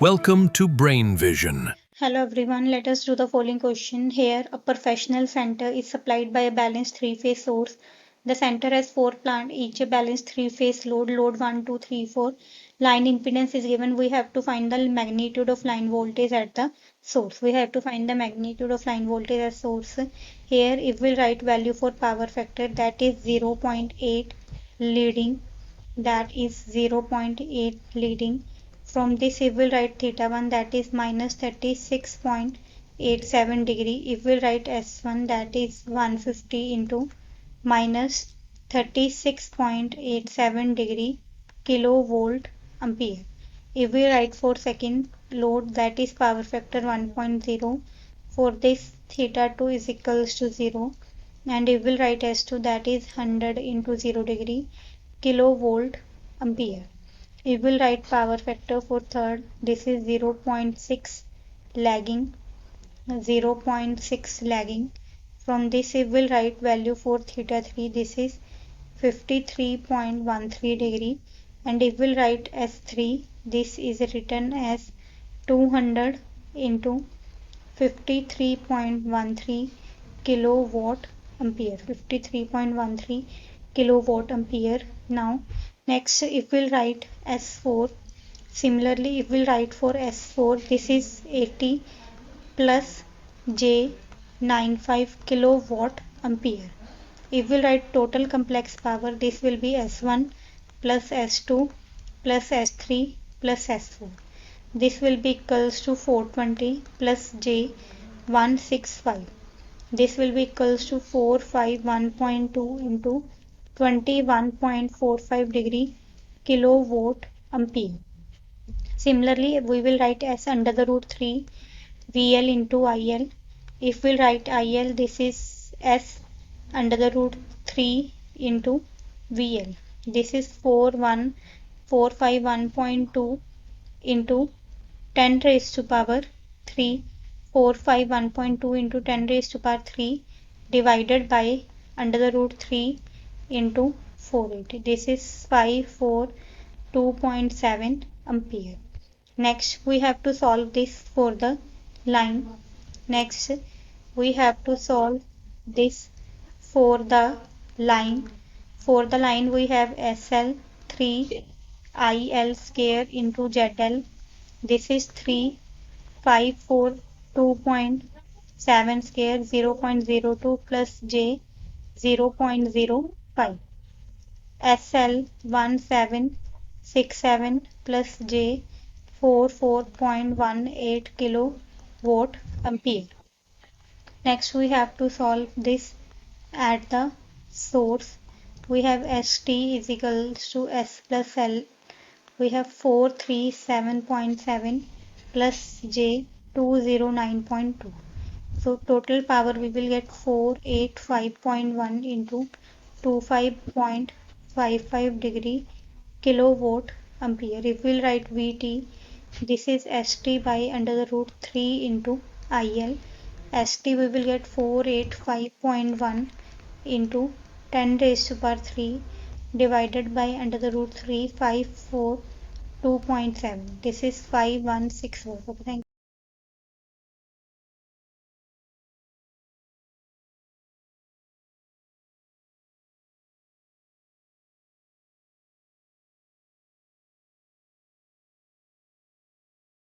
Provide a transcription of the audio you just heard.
Welcome to Brain Vision. Hello everyone, let us do the following question. Here, a professional center is supplied by a balanced three-phase source. The center has four plants, each a balanced three-phase load 1, 2, 3, 4. Line impedance is given. We have to find the magnitude of line voltage at the source. We have to find the magnitude of line voltage at source. Here, if we write value for power factor, that is 0.8 leading. That is 0.8 leading. From this if we write theta 1, that is minus 36.87 degree. If we write S1, that is 150 into minus 36.87 degree kilovolt ampere. If we write for second load, that is power factor 1.0. For this theta 2 is equals to 0. And if we write S2, that is 100 into 0 degree kilovolt ampere. We will write power factor for third. This is 0.6 lagging. 0.6 lagging. From this we will write value for theta 3. This is 53.13 degree. And if we will write S3, this is written as 200 into 53.13 kilowatt ampere. 53.13 kilowatt ampere. Now next if we'll write S4, similarly if we'll write for S4, this is 80 plus J 95 kilowatt ampere. If we'll write total complex power, this will be S1 plus S2 plus S3 plus S4. This will be equals to 420 plus J 165. This will be equals to 451.2 into 21.45 degree kilowatt ampere. Similarly, we will write S under the root 3 VL into IL. If we write IL, this is S under the root 3 into VL. This is 451.2 into 10 raised to power 3. 451.2 into 10 raised to power 3 divided by under the root 3 into 480. This is 542.7 ampere. Next we have to solve this for the line. Next we have to solve this for the line. For the line we have SL 3 IL square into ZL. This is 3 542.7 square 0.02 plus J 0.05. SL 1767 plus J 44.18 kilowatt ampere. Next we have to solve this at the source. We have ST is equals to S plus L. We have 437.7 plus J 209.2. So total power we will get 485.1 into 25.55 degree kilowatt ampere. If we'll write VT, this is ST by under the root 3 into IL. ST we will get 485.1 into 10 raised to power 3 divided by under the root 3 542.7. This is 5164. Okay, thank you.